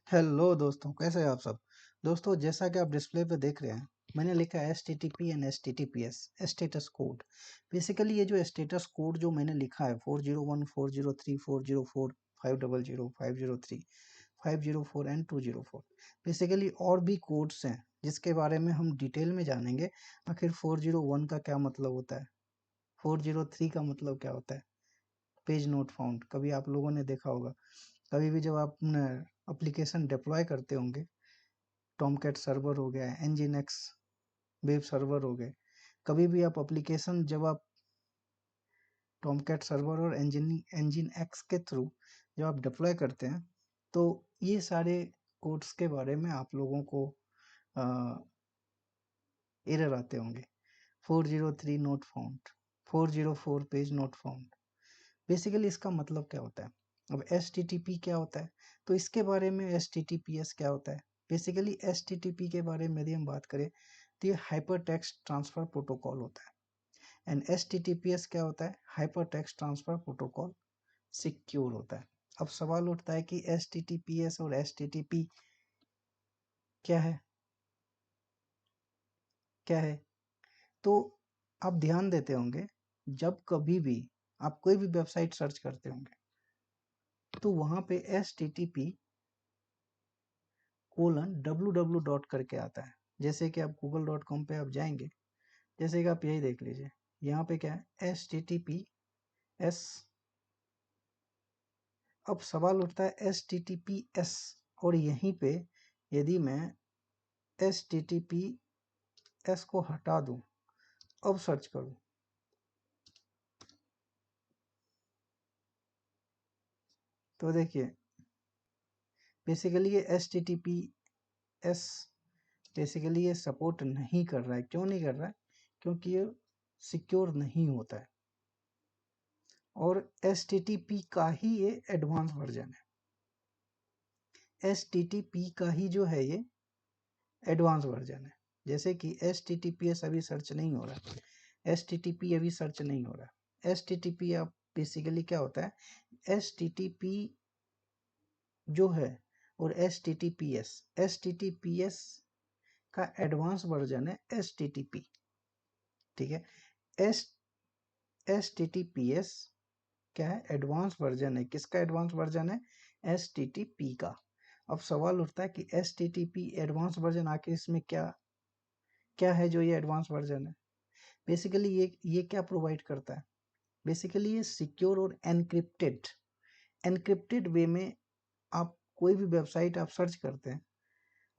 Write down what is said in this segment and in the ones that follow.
Hello दोस्तों, कैसे हैं आप सब। दोस्तों, जैसा कि आप डिस्प्ले पे देख रहे हैं, मैंने लिखा है HTTP and HTTPS status code. Basically ये जो स्टेटस कोड जो मैंने लिखा है 401 403 404 500 503 504 एंड 204, बेसिकली और भी कोड्स हैं जिसके बारे में हम डिटेल में जानेंगे। आखिर 401 का क्या मतलब होता है, 403 का मतलब क्या होता है, पेज नोट फाउंड। कभी आप लोगों ने देखा होगा, कभी भी जब आप एप्लीकेशन डिप्लॉय करते होंगे, टॉमकैट सर्वर हो गया, एनजिन एक्स वेब सर्वर हो गए, कभी भी आप एप्लीकेशन जब आप टॉमकैट सर्वर और एंजिन एक्स के थ्रू जब आप डिप्लॉय करते हैं, तो ये सारे कोड्स के बारे में आप लोगों को एरर आते होंगे। 403 not found, 404 page not found. Basically इसका मतलब क्या होता है। अब HTTP क्या होता है, तो इसके बारे में HTTPS क्या होता है। बेसिकली HTTP के बारे में यदि हम बात करें तो ये हाइपर टेक्स्ट ट्रांसफर प्रोटोकॉल होता है। एंड HTTPS क्या होता है, hyper text transfer protocol secure होता है। अब सवाल उठता है कि HTTPS और HTTP क्या है, क्या है। तो आप ध्यान देते होंगे, जब कभी भी आप कोई भी वेबसाइट सर्च करते होंगे तो वहां पे HTTP www डॉट करके आता है। जैसे कि आप google.com पे आप जाएंगे, जैसे कि आप यही देख लीजिए, यहाँ पे क्या है HTTPS। अब सवाल उठता है HTTPS, और यहीं पे यदि मैं HTTPS को हटा दूं, अब सर्च करूं, तो देखिए बेसिकली ये HTTPS बेसिकली ये सपोर्ट नहीं कर रहा है। क्यों नहीं कर रहा है, क्योंकि ये सिक्योर नहीं होता है, और HTTP का ही ये एडवांस वर्जन है। HTTP का ही जो है ये एडवांस वर्जन है। जैसे कि HTTPS अभी सर्च नहीं हो रहा है, HTTP अभी सर्च नहीं हो रहा है। HTTP आप बेसिकली क्या होता है, HTTP जो है और HTTPS का एडवांस वर्जन है HTTP। ठीक है, एस HTTPS क्या है, एडवांस वर्जन है। किसका एडवांस वर्जन है, HTTP का। अब सवाल उठता है कि HTTP एडवांस वर्जन आखिर इसमें क्या क्या है जो ये एडवांस वर्जन है। बेसिकली ये क्या प्रोवाइड करता है, बेसिकली ये सिक्योर और एनक्रिप्टेड वे में आप कोई भी वेबसाइट आप सर्च करते हैं।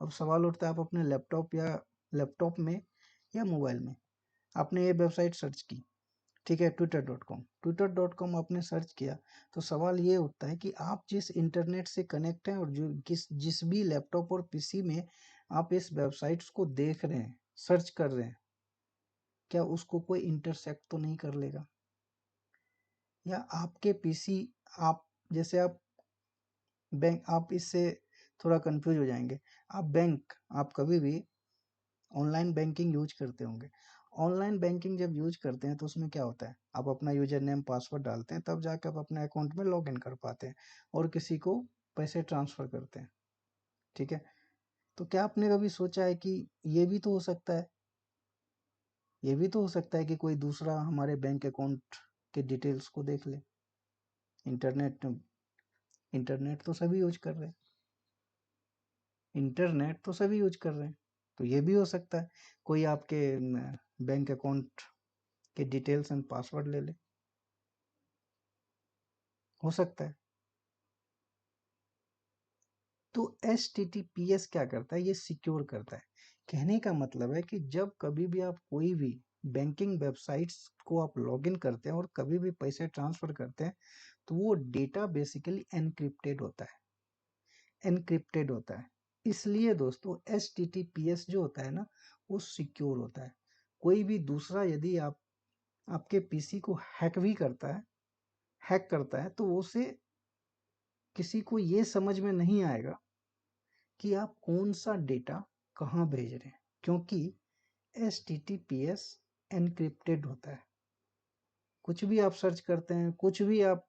अब सवाल उठता है, आप अपने लैपटॉप में या मोबाइल में आपने ये वेबसाइट सर्च की, ठीक है, ट्विटर.com आपने सर्च किया, तो सवाल ये उठता है कि आप जिस इंटरनेट से कनेक्ट हैं और जो जिस भी लैपटॉप और पीसी में आप इस वेबसाइट्स को देख रहे हैं, सर्च कर रहे हैं, क्या उसको कोई इंटरसेक्ट तो नहीं कर लेगा। या आपके पीसी, आप जैसे आप इससे थोड़ा कंफ्यूज हो जाएंगे। आप कभी भी ऑनलाइन बैंकिंग यूज करते होंगे। ऑनलाइन बैंकिंग जब यूज करते हैं तो उसमें क्या होता है, आप अपना यूजर नेम पासवर्ड डालते हैं, तब जाकर आप अपने अकाउंट में लॉग इन कर पाते हैं और किसी को पैसे ट्रांसफर करते हैं। ठीक है, तो क्या आपने कभी सोचा है कि ये भी तो हो सकता है, ये भी तो हो सकता है कि कोई दूसरा हमारे बैंक अकाउंट के डिटेल्स को देख ले। इंटरनेट इंटरनेट तो सभी यूज कर रहे हैं, इंटरनेट तो सभी यूज कर रहे हैं, तो ये भी हो सकता है कोई आपके बैंक अकाउंट के डिटेल्स एंड पासवर्ड ले ले, हो सकता है। तो HTTPS क्या करता है, ये सिक्योर करता है। कहने का मतलब है कि जब कभी भी आप कोई भी बैंकिंग वेबसाइट्स को आप लॉगिन करते हैं और कभी भी पैसे ट्रांसफर करते हैं, तो वो डेटा बेसिकली एनक्रिप्टेड होता है। इसलिए दोस्तों HTTPS जो होता है ना, वो सिक्योर होता है। कोई भी दूसरा यदि आपके पीसी को हैक करता है, तो उसे किसी को ये समझ में नहीं आएगा कि आप कौन सा डेटा कहाँ भेज रहे हैं, क्योंकि HTTPS एनक्रिप्टेड होता है। कुछ भी आप सर्च करते हैं, कुछ भी आप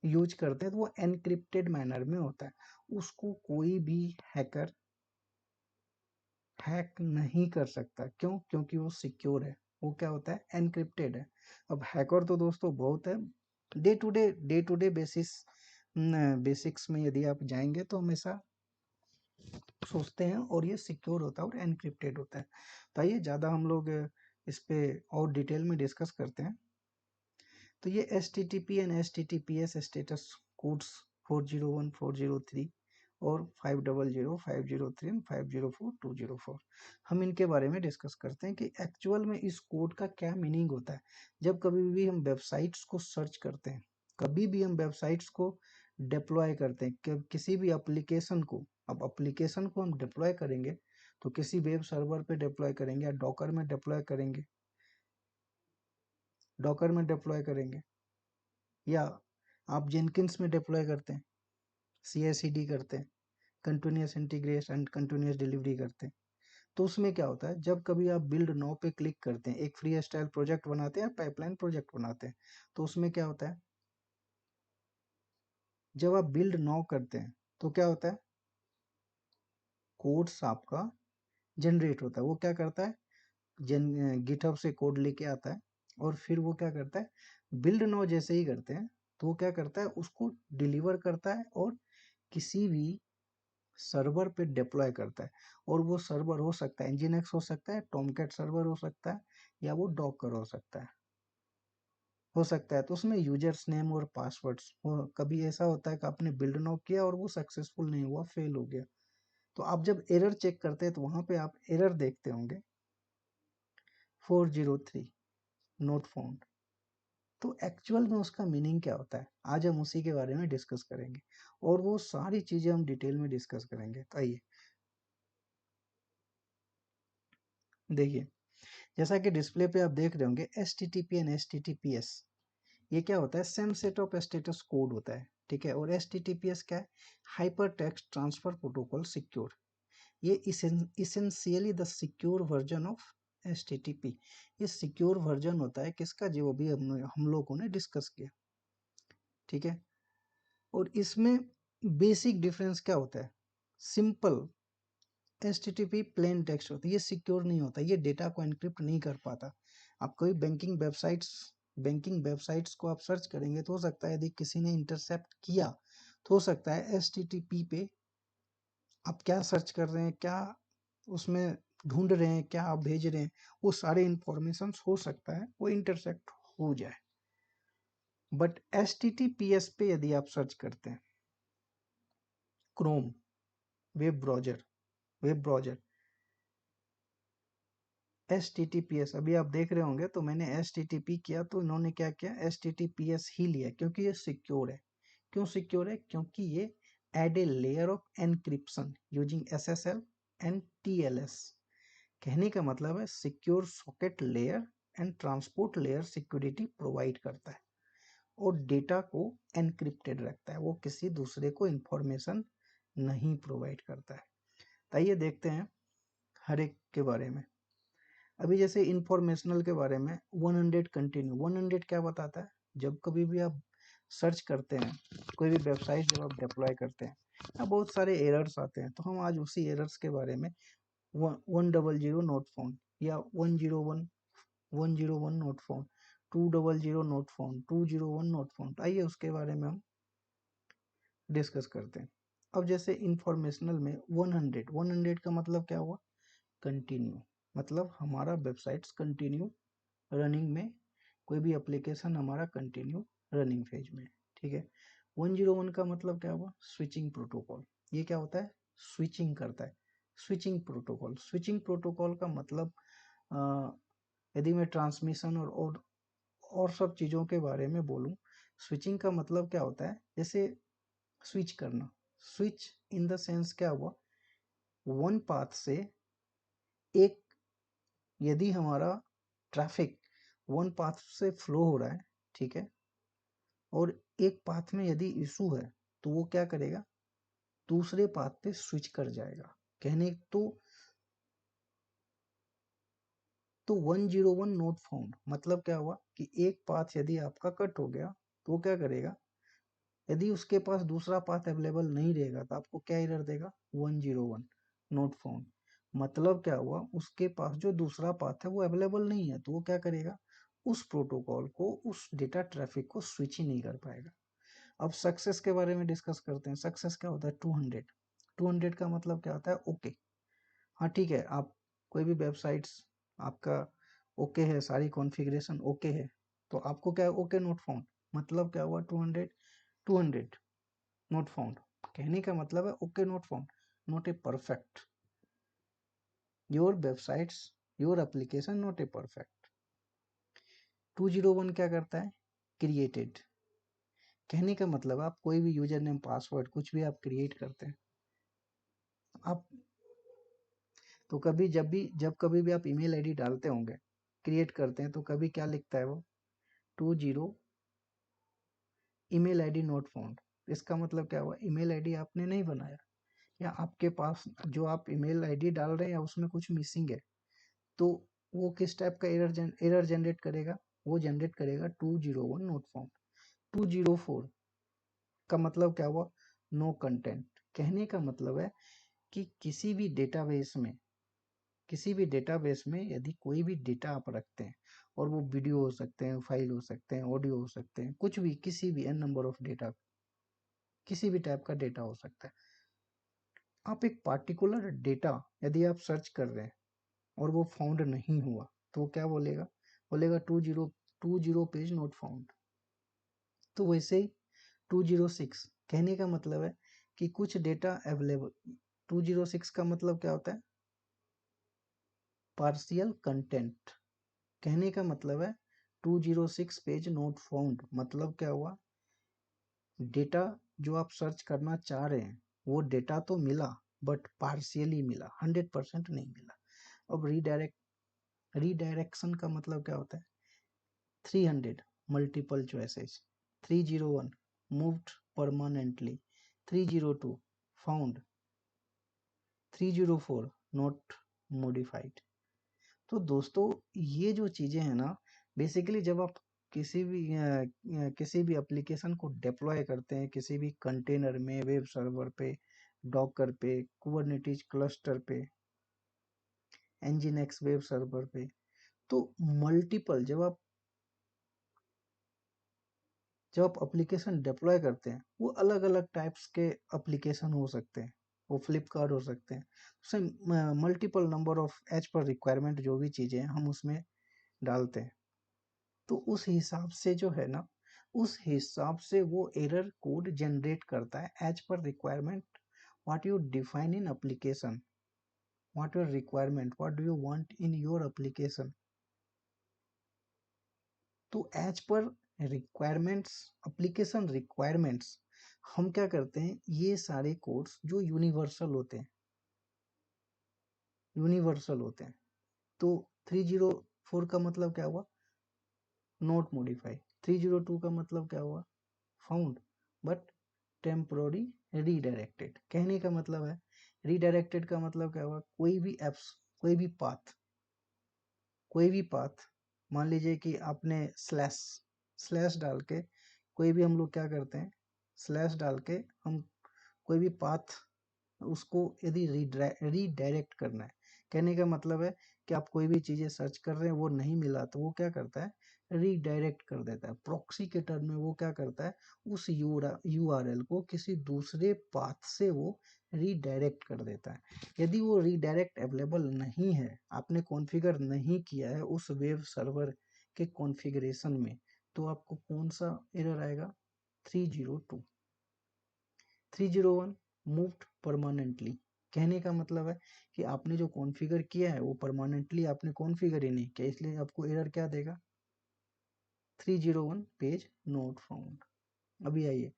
यूज करते हैं तो वो एनक्रिप्टेड मैनर में होता है, उसको कोई भी हैकर हैक नहीं कर सकता। क्यों? क्योंकि वो सिक्योर है, वो क्या होता है, एनक्रिप्टेड है। अब हैकर तो दोस्तों बहुत है, डे टू डे बेसिक्स में यदि आप जाएंगे तो हमेशा सोचते हैं और ये सिक्योर होता है और एनक्रिप्टेड होता है। तो आइए ज़्यादा हम लोग इस पे और डिटेल में डिस्कस करते हैं। तो ये HTTP and HTTPS status codes 401 403 और 500 503 504 204, हम इनके बारे में डिस्कस करते हैं कि एक्चुअल में इस कोड का क्या मीनिंग होता है। जब कभी भी हम वेबसाइट्स को सर्च करते हैं, कभी भी हम वेबसाइट्स को डिप्लॉय करते हैं, किसी भी एप्लीकेशन को, अब एप्लीकेशन को हम डिप्लॉय करेंगे तो किसी वेब सर्वर पे डिप्लॉय करेंगे या डॉकर में डिप्लॉय करेंगे, डॉकर में डिप्लॉय करेंगे, या आप जेनकिंस में डिप्लॉय करते हैं, CI/CD करते हैं, कंटिन्यूस इंटीग्रेशन कंटिन्यूस डिलीवरी करते हैं। तो उसमें क्या होता है, जब कभी आप बिल्ड नाउ पे क्लिक करते हैं, एक फ्री स्टाइल प्रोजेक्ट बनाते हैं, पाइपलाइन प्रोजेक्ट बनाते हैं, तो उसमें क्या होता है, जब आप बिल्ड नाउ करते हैं तो क्या होता है, कोड्स आपका जनरेट होता है। वो क्या करता है, गिटहब से कोड लेके आता है और फिर वो क्या करता है, बिल्ड नाउ जैसे ही करते हैं तो वो क्या करता है, उसको डिलीवर करता है और किसी भी सर्वर पे डिप्लॉय करता है। और वो सर्वर हो सकता है nginx हो सकता है, टॉमकैट सर्वर हो सकता है, या वो डॉकर हो सकता है। तो उसमें यूजर्स नेम और पासवर्ड्स, कभी ऐसा होता है कि आपने बिल्ड नाउ किया और वो सक्सेसफुल नहीं हुआ, फेल हो गया, तो आप जब एरर चेक करते हैं तो वहां पे आप एरर देखते होंगे 403 नोट फाउंड। तो एक्चुअल में उसका मीनिंग क्या होता है, आज हम उसी के बारे में डिस्कस करेंगे और वो सारी चीजें हम डिटेल में डिस्कस करेंगे। तो आइए देखिए, जैसा कि डिस्प्ले पे आप देख रहे होंगे HTTP एंड HTTPS, ये क्या होता है, same set of status code होता है, ठीक है। और HTTPS क्या है, hyper text transfer protocol secure. ये essentially the secure version of HTTP। ये सिक्योर वर्जन होता है किसका, जो भी हम लोगों ने डिस्कस किया, ठीक है। और इसमें बेसिक डिफरेंस क्या होता है, सिंपल HTTP प्लेन टेक्स्ट होता है, ये सिक्योर नहीं होता, ये डेटा को एनक्रिप्ट नहीं कर पाता। आप कोई बैंकिंग वेबसाइट्स को आप सर्च करेंगे तो हो सकता है यदि किसी ने इंटरसेप्ट किया तो हो सकता है HTTP पे आप क्या सर्च कर रहे हैं, क्या उसमें ढूंढ रहे हैं, क्या आप भेज रहे हैं, वो सारे इंफॉर्मेशन हो सकता है वो इंटरसेप्ट हो जाए। बट HTTPS पे यदि आप सर्च करते हैं, क्रोम वेब ब्राउजर HTTPS, अभी आप देख रहे होंगे तो मैंने HTTP किया तो इन्होंने क्या किया, HTTPS ही लिया क्योंकि ये सिक्योर है। क्यों सिक्योर है, क्योंकि ये add a layer of encryption using SSL and TLS। कहने का मतलब है secure socket layer and transport layer security provide करता है और डेटा को एनक्रिप्टेड रखता है, वो किसी दूसरे को इंफॉर्मेशन नहीं प्रोवाइड करता है। तो आइए देखते हैं हर एक के बारे में। अभी जैसे इंफॉर्मेशनल के बारे में 100 कंटिन्यू, 100 क्या बताता है, जब कभी भी आप सर्च करते हैं, कोई भी वेबसाइट जब आप डिप्लॉय करते हैं या बहुत सारे एरर्स आते हैं, तो हम आज उसी एरर्स के बारे में 100 नोट फाउंड, या 101 not found, 200 not found, 201 not found, आइए उसके बारे में हम डिस्कस करते हैं। अब जैसे इंफॉर्मेशनल में 100 का मतलब क्या हुआ, कंटिन्यू, मतलब हमारा वेबसाइट्स कंटिन्यू रनिंग में, कोई भी एप्लीकेशन हमारा कंटिन्यू रनिंग फेज में, ठीक है। 101 का मतलब क्या हुआ, स्विचिंग प्रोटोकॉल, ये क्या होता है, स्विचिंग करता है। स्विचिंग प्रोटोकॉल का मतलब यदि मैं ट्रांसमिशन और सब चीज़ों के बारे में बोलूँ, स्विचिंग का मतलब क्या होता है, जैसे स्विच करना, स्विच इन द सेंस क्या हुआ, वन पाथ से एक, यदि हमारा ट्रैफिक वन पाथ से फ्लो हो रहा है, ठीक है, और एक पाथ में यदि इशू है तो वो क्या करेगा, दूसरे पाथ पे स्विच कर जाएगा। कहने तो 101 नोट फाउंड मतलब क्या हुआ कि एक पाथ यदि आपका कट हो गया तो वो क्या करेगा, यदि उसके पास दूसरा पाथ अवेलेबल नहीं रहेगा तो आपको क्या एरर देगा, 101 नॉट फाउंड। मतलब क्या हुआ, उसके पास जो दूसरा पाथ है वो अवेलेबल नहीं है, तो वो क्या करेगा, उस प्रोटोकॉल को, उस डेटा ट्रैफिक को स्विच ही नहीं कर पाएगा। अब सक्सेस के बारे में डिस्कस करते हैं। सक्सेस क्या होता है, 200। 200 का मतलब क्या होता है, ओके। हाँ ठीक है, आप कोई भी वेबसाइट्स आपका ओके है, सारी कॉन्फ़िगरेशन ओके है, तो आपको क्या है, ओके नोट फाउंड। मतलब क्या हुआ, 200 200 नोट फाउंड। कहने का मतलब है okay not found, not a perfect. Your websites, your application not a perfect. 201 क्या करता है, क्रिएटेड। कहने का मतलब आप कोई भी यूजर नेम पासवर्ड कुछ भी आप क्रिएट करते हैं, आप तो कभी जब कभी भी आप ईमेल आईडी डालते होंगे, क्रिएट करते हैं, तो कभी क्या लिखता है वो, 20 ईमेल आईडी नॉट फाउंड। इसका मतलब क्या हुआ, ईमेल आईडी आपने नहीं बनाया, या आपके पास जो आप ईमेल आईडी डाल रहे हैं उसमें कुछ मिसिंग है, तो वो किस टाइप का एरर जनरेट करेगा, वो जनरेट करेगा 201 नॉट फाउंड। 204 का मतलब क्या हुआ, नो कंटेंट। कहने का मतलब है कि किसी भी डेटाबेस में यदि कोई भी डेटा आप रखते हैं, और वो वीडियो हो सकते हैं, फाइल हो सकते हैं, ऑडियो हो सकते हैं, कुछ भी, किसी भी एन नंबर ऑफ डेटा, किसी भी टाइप का डेटा हो सकता है, आप एक पार्टिकुलर डेटा यदि आप सर्च कर रहे हैं और वो फाउंड नहीं हुआ, तो क्या बोलेगा, बोलेगा 20 पेज नॉट फाउंड। तो वैसे ही 206 कहने का मतलब है कि कुछ डेटा अवेलेबल। 206 का मतलब क्या होता है, पार्शियल कंटेंट। कहने का मतलब है 206 पेज नॉट फाउंड। मतलब क्या हुआ, डेटा जो आप सर्च करना चाह रहे हैं वो डेटा तो मिला, बट पार्शियली मिला, 100% नहीं मिला। अब रीडायरेक्शन का मतलब क्या होता है, 300 multiple choices, 301 moved permanently, 302 found, 304 not modified. तो दोस्तों ये जो चीजें हैं ना, बेसिकली जब आप किसी भी एप्लीकेशन को डिप्लॉय करते हैं, किसी भी कंटेनर में, वेब सर्वर पे, डॉकर पे, कुबरनेटिस क्लस्टर पे, एनजीएनएक्स वेब सर्वर पे, तो मल्टीपल जब आप एप्लीकेशन डिप्लॉय करते हैं, वो अलग अलग टाइप्स के एप्लीकेशन हो सकते हैं, वो फ्लिपकार्ट हो सकते हैं, उससे multiple number of as per requirement जो भी चीज़ें हैं हम उसमें डालते हैं, तो उस हिसाब से जो है ना, उस हिसाब से वो एरर कोड जनरेट करता है as per requirement, what you define in application, what your requirement, what do you want in your application. तो as per requirements, application requirements, हम क्या करते हैं, ये सारे कोड्स जो यूनिवर्सल होते हैं। तो 304 का मतलब क्या हुआ, नॉट मॉडिफाई। 302 का मतलब क्या हुआ, फाउंड बट टेम्पोररी रीडायरेक्टेड। कहने का मतलब है, रीडायरेक्टेड का मतलब क्या हुआ, कोई भी पाथ, मान लीजिए कि आपने स्लैश डाल के, कोई भी हम लोग क्या करते हैं, स्लैश डाल के हम कोई भी पाथ, उसको यदि रीडायरेक्ट करना है, कहने का मतलब है कि आप कोई भी चीज़ें सर्च कर रहे हैं, वो नहीं मिला, तो वो क्या करता है, रीडायरेक्ट कर देता है। प्रॉक्सी के टर्म में वो क्या करता है, उस यूआरएल को किसी दूसरे पाथ से वो रीडायरेक्ट कर देता है। यदि वो रीडायरेक्ट अवेलेबल नहीं है, आपने कॉन्फ़िगर नहीं किया है उस वेब सर्वर के कॉन्फ़िगरेशन में, तो आपको कौन सा एरर आएगा, 302। 301 मूव्ड परमानेंटली। कहने का मतलब है कि आपने जो कॉन्फ़िगर किया है वो परमानेंटली आपने कॉन्फ़िगर ही नहीं किया, इसलिए आपको एरर क्या देगा, 301 पेज नॉट फाउंड। अभी आइए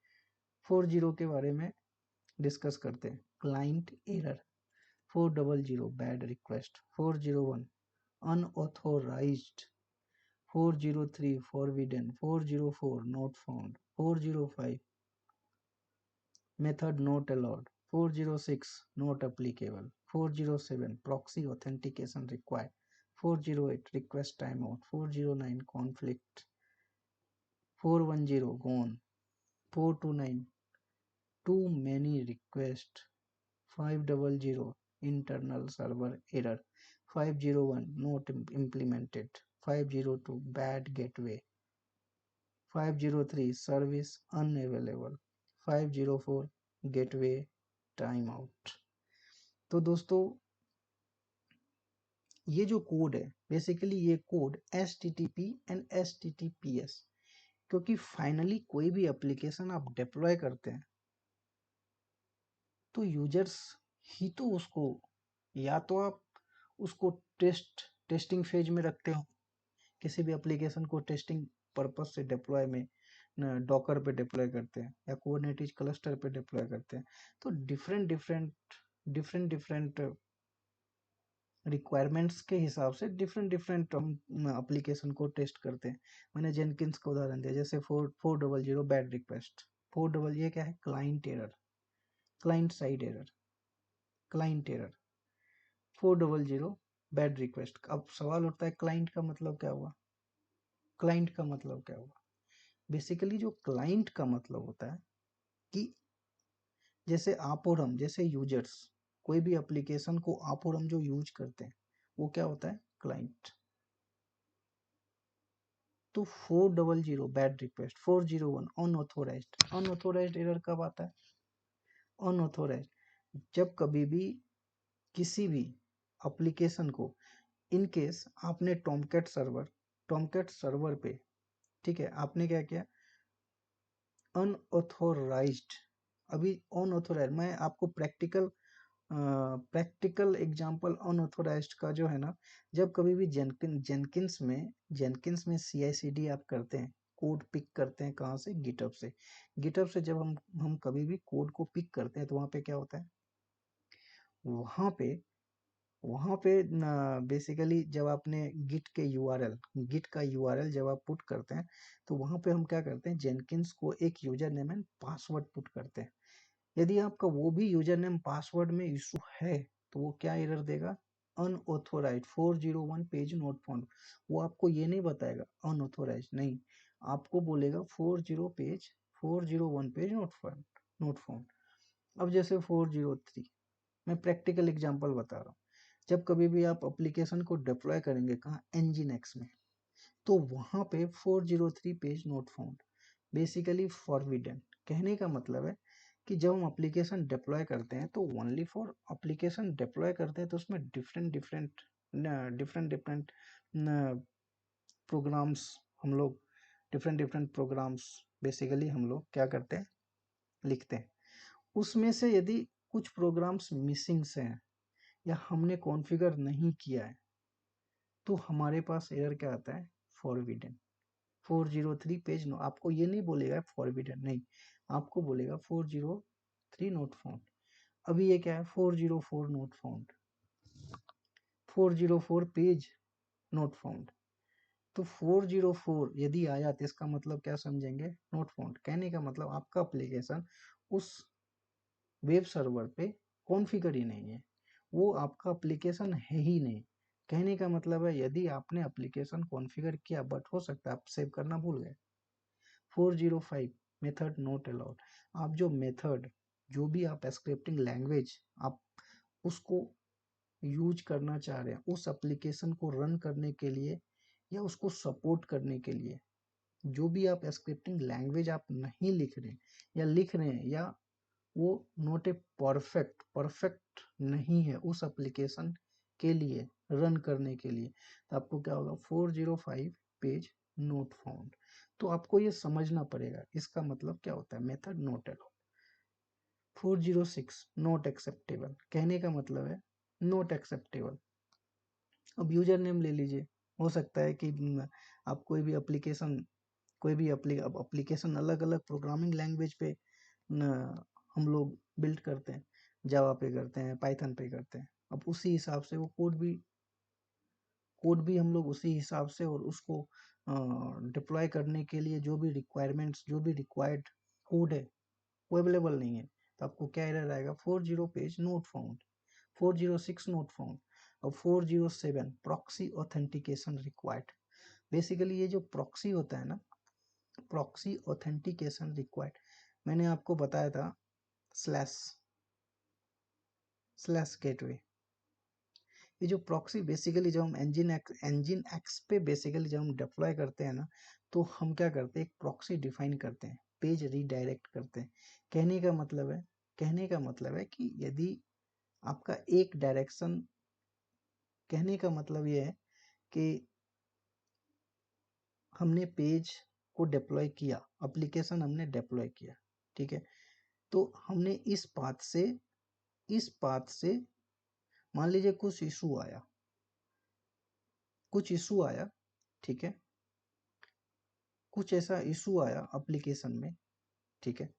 40 के बारे में डिस्कस करते हैं। Client error, 400 bad request, 401 unauthorised, 403 forbidden, 404 not found, 405 method not allowed, 406 not applicable, 407 proxy authentication required, 408 request timeout, 409 conflict, 410 gone, 429 too many request, 500 internal server error, 501 not implemented, 502 bad gateway, 503 service unavailable, 504 gateway timeout। तो दोस्तों ये जो code है basically ये code HTTP and HTTPS, क्योंकि finally कोई भी application आप डिप्लॉय करते हैं तो यूजर्स ही तो उसको, या तो आप उसको टेस्टिंग फेज में रखते हो, किसी भी एप्लीकेशन को टेस्टिंग पर्पस से डिप्लॉय में डॉकर पे डिप्लॉय करते हैं या कुबरनेटिस क्लस्टर पे डिप्लॉय करते हैं। तो डिफरेंट रिक्वायरमेंट्स के हिसाब से डिफरेंट हम एप्लीकेशन को टेस्ट करते हैं। मैंने जेनकिंस का उदाहरण दिया, जैसे 400 बैड रिक्वेस्ट, 400 ये क्या है, client error, client side error, client error, 400 bad request. अब सवाल उठता है क्लाइंट का मतलब क्या हुआ, क्लाइंट का मतलब क्या हुआ। बेसिकली जो क्लाइंट का मतलब होता है कि जैसे आप और हम जैसे यूजर्स कोई भी एप्लीकेशन को आप और हम जो यूज करते हैं वो क्या होता है, क्लाइंट। तो 400 bad request, 401 unauthorised, unauthorised error कब आता है, अनऑथोराइज्ड जब कभी भी किसी भी एप्लीकेशन को, इन केस आपने टॉमकैट सर्वर पे, ठीक है, आपने क्या किया, अनऑथोराइज्ड, अभी अनऑथोराइज्ड, मैं आपको प्रैक्टिकल एग्जांपल अनऑथोराइज्ड का जो है ना, जब कभी भी जेनकिंस में CI/CD आप करते हैं, कोड पिक करते हैं कहाँ से, गिटहब से। गिटहब से जब हम कभी भी कोड को पिक करते हैं तो वहाँ पे क्या होता है, वहाँ पे बेसिकली जब आपने गिट का यूआरएल जब आप पुट करते हैं तो वहाँ पे हम क्या करते हैं, जेनकिंस को एक user name and password put करते हैं। यदि आपका वो भी यूजर नेम पासवर्ड में इशू है तो वो क्या एरर देगा, अनऑथोराइज्ड 401 पेज नोट फाउंड। वो आपको ये नहीं बताएगा अनऑथोराइज्ड, नहीं, आपको बोलेगा 401 पेज नोट फाउंड। अब जैसे 403, मैं प्रैक्टिकल एग्जांपल बता रहा हूँ, जब कभी भी आप एप्लीकेशन को डिप्लॉय करेंगे कहाँ, Nginx में, तो वहाँ पे 403 page not found basically forbidden. कहने का मतलब है कि जब हम एप्लीकेशन डिप्लॉय करते हैं तो ओनली फॉर एप्लीकेशन डिप्लॉय करते हैं, तो उसमें डिफरेंट प्रोग्राम्स हम लोग डिफरेंट प्रोग्राम्स बेसिकली हम लोग क्या करते हैं, लिखते हैं। उसमें से यदि कुछ प्रोग्राम्स मिसिंग से हैं या हमने कॉन्फ़िगर नहीं किया है तो हमारे पास एरर क्या आता है, फॉरबिडन। 403 पेज नो, आपको ये नहीं बोलेगा फॉरबिडन, नहीं, आपको बोलेगा 403 नोट फाउंड। अभी ये क्या है, 404 not found, 404 page not found. तो 404 यदि आया तो इसका मतलब क्या समझेंगे, नोट फाउंड। कहने का मतलब आपका एप्लीकेशन उस वेब सर्वर पे कॉन्फ़िगर ही नहीं है, वो आपका एप्लीकेशन है ही नहीं। कहने का मतलब है यदि आपने एप्लीकेशन कॉन्फ़िगर किया बट हो सकता है आप सेव करना भूल गए। 405 मेथड नॉट अलाउड, आप जो मेथड, जो भी आप स्क्रिप्टिंग लैंग्वेज आप उसको यूज करना चाह रहे हैं उस एप्लीकेशन को रन करने के लिए या उसको सपोर्ट करने के लिए, जो भी आप स्क्रिप्टिंग लैंग्वेज आप नहीं लिख रहे हैं या लिख रहे हैं या वो नॉट ए परफेक्ट नहीं है उस एप्लीकेशन के लिए रन करने के लिए, तो आपको क्या होगा, 405 पेज नोट फाउंड। तो आपको ये समझना पड़ेगा इसका मतलब क्या होता है, method not allowed. 406 not acceptable, कहने का मतलब है नॉट एक्सेप्टेबल। अब यूजर नेम ले लीजिए, हो सकता है कि आप कोई भी एप्लीकेशन अलग अलग प्रोग्रामिंग लैंग्वेज पे हम लोग बिल्ड करते हैं, जावा पे करते हैं, पाइथन पे करते हैं। अब उसी हिसाब से वो कोड भी हम लोग उसी हिसाब से, और उसको डिप्लॉय करने के लिए जो भी रिक्वायरमेंट्स, जो भी रिक्वायर्ड कोड है वो अवेलेबल नहीं है, तो आपको क्या एरर आएगा, 40 page not found, 406 not found. और 407 प्रॉक्सी ऑथेंटिकेशन रिक्वायर्ड। बेसिकली ये जो प्रॉक्सी होता है ना, प्रॉक्सी ऑथेंटिकेशन रिक्वायर्ड, मैंने आपको बताया था स्लैश गेटवे। ये जो प्रॉक्सी बेसिकली जब हम एंजिन एक्स पे बेसिकली जब हम डिप्लॉय करते हैं ना, तो हम क्या करते हैं, एक प्रॉक्सी डिफाइन करते हैं, पेज रीडायरेक्ट करते हैं। कहने का मतलब है कि यदि आपका एक डायरेक्शन, कहने का मतलब ये है कि हमने पेज को डिप्लॉय किया, एप्लीकेशन हमने डिप्लॉय किया, ठीक है, तो हमने इस पाथ से मान लीजिए कुछ इशू आया, ठीक है, कुछ ऐसा इशू आया एप्लीकेशन में, ठीक है,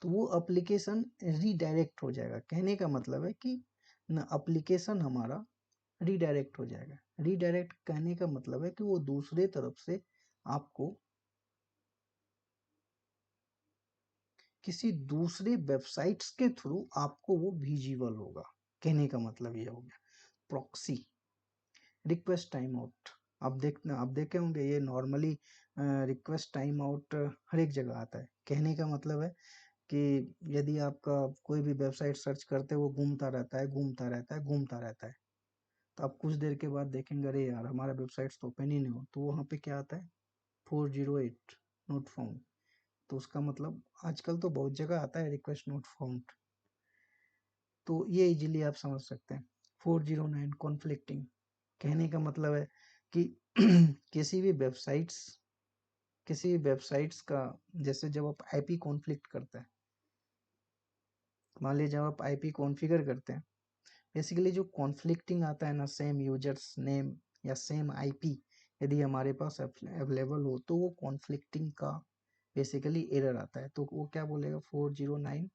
तो वो एप्लीकेशन रीडायरेक्ट हो जाएगा। कहने का मतलब है कि न एप्लीकेशन हमारा रीडायरेक्ट हो जाएगा। रीडायरेक्ट कहने का मतलब है कि वो दूसरे तरफ से आपको किसी दूसरे वेबसाइट्स के थ्रू आपको वो विजिबल होगा। कहने का मतलब ये हो गया प्रॉक्सी। रिक्वेस्ट टाइम आउट, आप देखे होंगे ये नॉर्मली रिक्वेस्ट टाइम आउट हर एक जगह आता है। कहने का मतलब है कि यदि आपका कोई भी वेबसाइट सर्च करते वो घूमता रहता है, तो आप कुछ देर के बाद देखेंगे अरे यार हमारा वेबसाइट तो ओपन ही नहीं हो, तो वहाँ पे क्या आता है 408 नोट फाउंड। तो उसका मतलब आजकल तो बहुत जगह आता है रिक्वेस्ट नोट फाउंड, तो ये इजीली आप समझ सकते हैं। 409 कॉन्फ्लिक्टिंग, कहने का मतलब है कि किसी भी वेबसाइट्स का, जैसे जब आप आईपी कॉन्फ्लिक्ट करते हैं, मान लीजिए जब आप आईपी कॉन्फ़िगर करते हैं, बेसिकली जो कॉन्फ्लिक्टिंग आता है ना, सेम यूजर्स नेम या सेम आईपी यदि हमारे पास अवेलेबल हो, तो वो कॉन्फ्लिक्टिंग का बेसिकली एरर आता है। तो वो क्या बोलेगा 409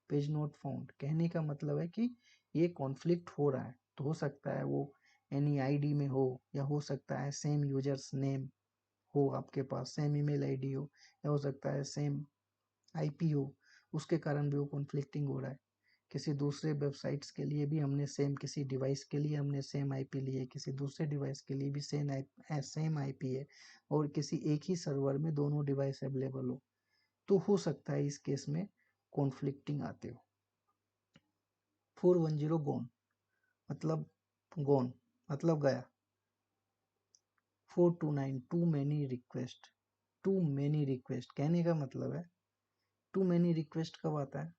पेज नोट फाउंड। कहने का मतलब है कि ये कॉन्फ्लिक्ट हो रहा है, तो हो सकता है वो एनी आईडी में हो, या हो सकता है सेम यूजर्स नेम हो, आपके पास सेम ईमेल आईडी हो, या हो सकता है सेम आईपी हो, उसके कारण भी वो कॉन्फ्लिक्टिंग हो रहा है। किसी दूसरे वेबसाइट्स के लिए भी हमने सेम, किसी डिवाइस के लिए हमने सेम आईपी ली है, किसी दूसरे डिवाइस के लिए भी सेम आईपी है, और किसी एक ही सर्वर में दोनों डिवाइस अवेलेबल हो, तो हो सकता है इस केस में कॉन्फ्लिक्टिंग आते हो। 410 मतलब गोन मतलब गया। 429 टू मेनी रिक्वेस्ट, कहने का मतलब है टू मेनी रिक्वेस्ट कब आता है,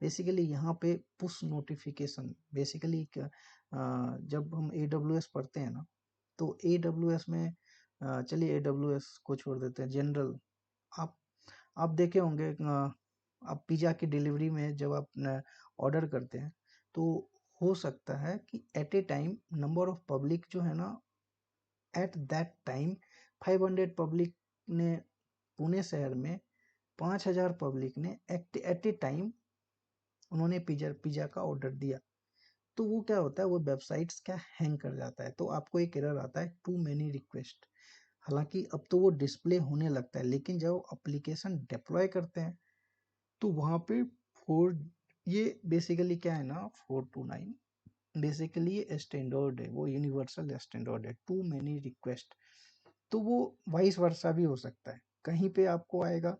बेसिकली यहाँ पे पुश नोटिफिकेशन। बेसिकली जब हम AWS पढ़ते हैं ना, तो AWS में चलिए AWS को छोड़ देते हैं, जनरल आप आप देखे होंगे, आप पिज़्ज़ा की डिलीवरी में जब आप ऑर्डर करते हैं, तो हो सकता है कि at a time number of public जो है ना, एट दैट टाइम 500 पब्लिक ने पुणे शहर में 5000 पब्लिक ने एट ए टाइम उन्होंने पिज़्ज़ा का ऑर्डर दिया। तो वो क्या होता है, वो वेबसाइट्स क्या हैंग कर जाता है, तो आपको एक एरर आता है टू मेनी रिक्वेस्ट। हालांकि अब तो वो डिस्प्ले होने लगता है, लेकिन जब एप्लीकेशन डिप्लॉय करते हैं तो वहाँ पे फोर ये बेसिकली क्या है ना, 429 बेसिकली ये स्टैंडर्ड है, वो यूनिवर्सल स्टैंडर्ड है, टू मेनी रिक्वेस्ट। तो वो वाइस वर्सा भी हो सकता है, कहीं पे आपको आएगा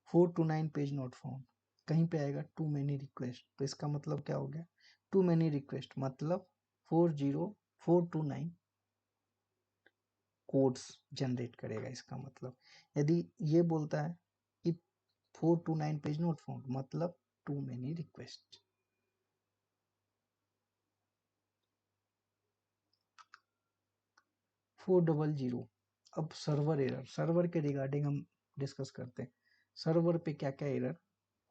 429 पेज नॉट फाउंड, कहीं पे आएगा टू मेनी रिक्वेस्ट। तो इसका मतलब क्या हो गया, टू मेनी रिक्वेस्ट मतलब 40429 कोड्स जनरेट करेगा। इसका मतलब यदि ये बोलता है कि 429 पेज नॉट फाउंड मतलब टू मेनी रिक्वेस्ट। 400, अब सर्वर एरर, सर्वर के रिगार्डिंग हम डिस्कस करते हैं। सर्वर पे क्या क्या एरर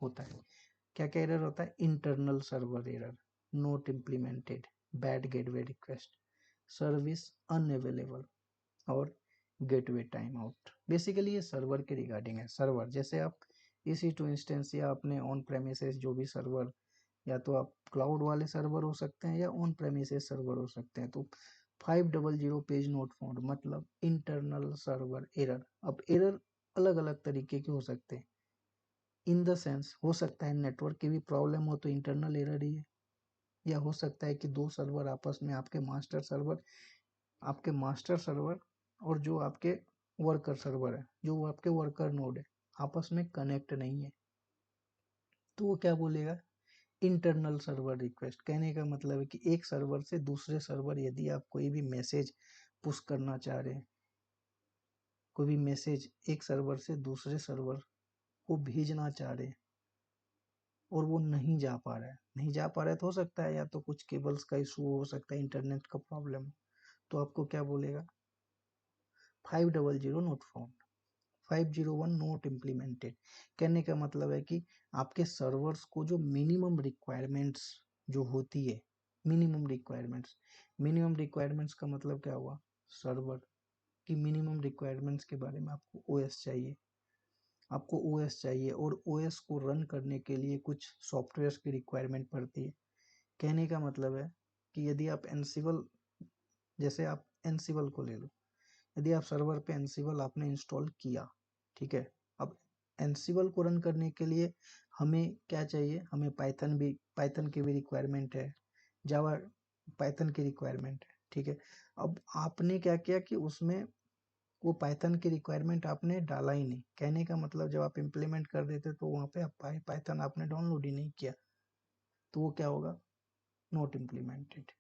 होता है, क्या क्या एरर होता है, internal server error, note implemented, bad gateway request, service unavailable, और गेटवे टाइम आउट। बेसिकली ये सर्वर के रिगार्डिंग है। सर्वर जैसे आप EC2 इंस्टेंस या अपने ऑन प्रेमिसेस जो भी सर्वर, या तो आप क्लाउड वाले सर्वर हो सकते हैं या ऑन प्रेमिसेस सर्वर हो सकते हैं। तो 500 पेज नोट फाउंड मतलब इंटरनल सर्वर एरर। अब एरर अलग अलग तरीके के हो सकते हैं, इन द सेंस हो सकता है नेटवर्क की भी प्रॉब्लम हो तो इंटरनल एरर ही है, या हो सकता है कि दो सर्वर आपस में, आपके मास्टर सर्वर और जो आपके वर्कर सर्वर है, जो आपके वर्कर नोड है, आपस में कनेक्ट नहीं है, तो वो क्या बोलेगा, इंटरनल सर्वर रिक्वेस्ट। कहने का मतलब है कि एक सर्वर से दूसरे सर्वर, यदि आप कोई भी मैसेज पुश करना चाह रहे हैं, कोई भी मैसेज एक सर्वर से दूसरे सर्वर को भेजना चाह रहे हैं और वो नहीं जा पा रहा है, नहीं जा पा रहा है तो हो सकता है या तो कुछ केबल्स का इशू हो सकता है, इंटरनेट का प्रॉब्लम, तो आपको क्या बोलेगा, 500 नोट फाउंड, 501 नोट इम्प्लीमेंटेड। कहने का मतलब है कि आपके सर्वर्स को जो मिनिमम रिक्वायरमेंट्स जो होती है, मिनिमम रिक्वायरमेंट्स का मतलब क्या हुआ, सर्वर की मिनिमम रिक्वायरमेंट्स के बारे में आपको ओएस चाहिए, आपको ओएस चाहिए, और ओएस को रन करने के लिए कुछ सॉफ्टवेयर की रिक्वायरमेंट पड़ती है। कहने का मतलब है कि यदि आप एनसिबल, जैसे आप एनसिबल को ले लो, यदि आप सर्वर पे एनसिबल आपने इंस्टॉल किया, ठीक है, अब एनसिबल को रन करने के लिए हमें क्या चाहिए, हमें पाइथन की भी रिक्वायरमेंट है, जावा पाइथन की रिक्वायरमेंट है, ठीक है। अब आपने क्या किया कि उसमें वो पाइथन की रिक्वायरमेंट आपने डाला ही नहीं, कहने का मतलब जब आप इम्प्लीमेंट कर देते तो वहाँ पे आप पाइथन आपने डाउनलोड ही नहीं किया, तो वो क्या होगा, not implemented,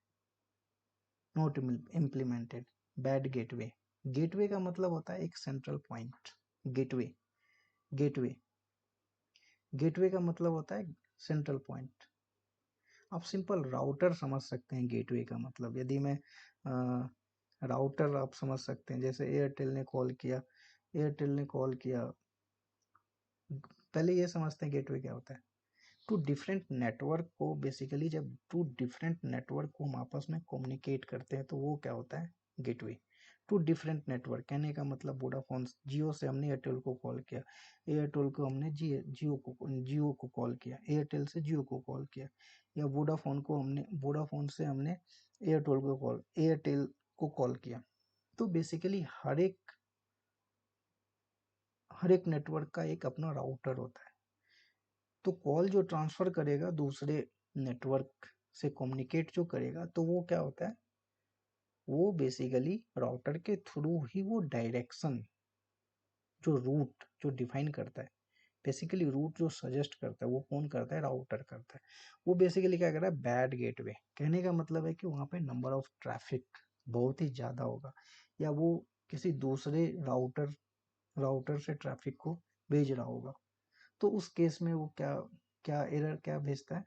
not implemented. Bad gateway, gateway का मतलब होता है एक central point, gateway, gateway, gateway का मतलब होता है सेंट्रल पॉइंट। आप सिंपल राउटर समझ सकते हैं गेटवे का मतलब, यदि मैं राउटर आप समझ सकते हैं, जैसे एयरटेल ने कॉल किया, एयरटेल ने कॉल किया, पहले ये समझते हैं गेटवे क्या होता है। टू डिफरेंट नेटवर्क को बेसिकली, जब टू डिफरेंट नेटवर्क को हम आपस में कम्युनिकेट करते हैं तो वो क्या होता है, गेटवे। टू डिफरेंट नेटवर्क कहने का मतलब वोडाफोन, जियो से हमने एयरटेल को कॉल किया, एयरटेल को हमने जियो को कॉल किया, एयरटेल से जियो को कॉल किया, या वोडाफोन से हमने एयरटेल को कॉल किया। तो बेसिकली हर एक नेटवर्क का एक अपना राउटर होता है, तो कॉल जो ट्रांसफर करेगा दूसरे नेटवर्क से कम्युनिकेट जो करेगा, तो वो क्या होता है, वो बेसिकली राउटर के थ्रू ही वो डायरेक्शन, जो रूट जो डिफाइन करता है, बेसिकली रूट जो सजेस्ट करता है वो कौन करता है, राउटर करता है। वो बेसिकली क्या कर रहा है, बैड गेटवे। कहने का मतलब है कि वहाँ पे नंबर ऑफ ट्रैफिक बहुत ही ज़्यादा होगा, या वो किसी दूसरे राउटर से ट्रैफिक को भेज रहा होगा, तो उस केस में वो क्या क्या एरर क्या भेजता है,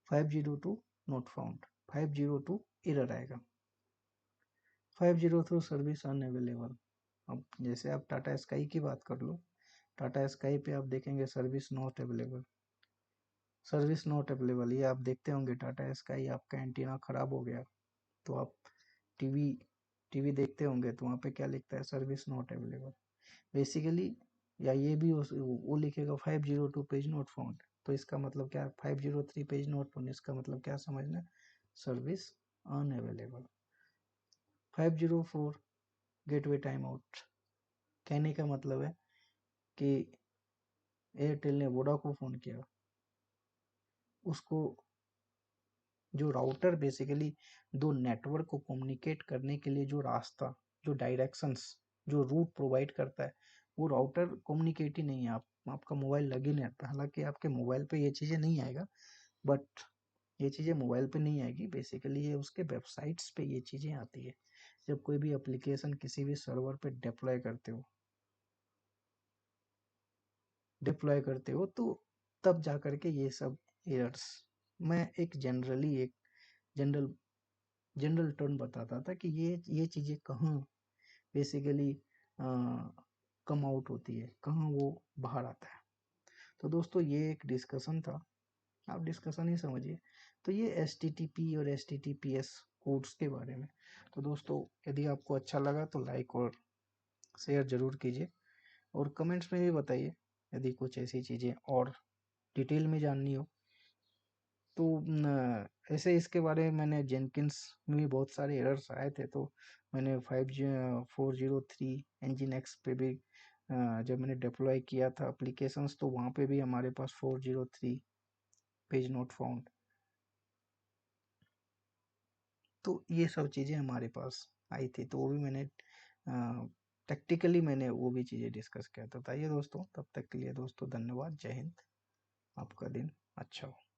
502 नॉट फाउंड, 502 एरर आएगा, 502 सर्विस अनअवेलेबल। अब जैसे आप टाटा स्काई की बात कर लो, टाटा स्काई पे आप देखेंगे service not available, service not available, ये आप देखते होंगे टाटा स्काई, आपका एंटीना खराब हो गया तो आप टीवी टीवी देखते होंगे तो वहाँ पे क्या लिखता है, सर्विस नॉट अवेलेबल बेसिकली। या ये भी वो लिखेगा 502 पेज नॉट फाउंड, तो इसका मतलब क्या है, 503 पेज नॉट फाउंड, इसका मतलब क्या समझना, service unavailable. 504 gateway time out, कहने का मतलब है कि एयरटेल ने वोडा को फ़ोन किया, उसको जो राउटर बेसिकली दो नेटवर्क को कम्युनिकेट करने के लिए जो रास्ता, जो डायरेक्शंस, जो रूट प्रोवाइड करता है, वो राउटर कम्युनिकेट ही नहीं है, आपका मोबाइल लग ही नहीं आता। हालांकि आपके मोबाइल पे ये चीज़ें नहीं आएगा, बट ये चीज़ें मोबाइल पे नहीं आएगी, बेसिकली ये उसके वेबसाइट्स पे ये चीज़ें आती है। जब कोई भी एप्लीकेशन किसी भी सर्वर पे डिप्लॉय करते हो तो तब जा करके ये सब एरर्स, मैं एक जनरल जनरल टर्म बताता था कि ये चीज़ें कहाँ बेसिकली कम आउट होती है, कहाँ वो बाहर आता है। तो दोस्तों ये एक डिस्कशन था, आप डिस्कशन ही समझिए। तो ये HTTP और HTTPS कोड्स के बारे में। तो दोस्तों यदि आपको अच्छा लगा तो लाइक और शेयर ज़रूर कीजिए, और कमेंट्स में भी बताइए यदि कुछ ऐसी चीज़ें और डिटेल में जाननी हो। तो ऐसे इसके बारे में मैंने जेनकिंस में भी बहुत सारे एरर्स आए थे, तो मैंने 403 इंजन एक्स पे भी जब मैंने डिप्लॉय किया था एप्लीकेशंस, तो वहाँ पे भी हमारे पास 403 पेज नॉट फाउंड, तो ये सब चीज़ें हमारे पास आई थी, तो वो भी मैंने टैक्टिकली मैंने वो भी चीज़ें डिस्कस किया। तो बताइए दोस्तों, तब तक के लिए दोस्तों धन्यवाद। जय हिंद। आपका दिन अच्छा हो।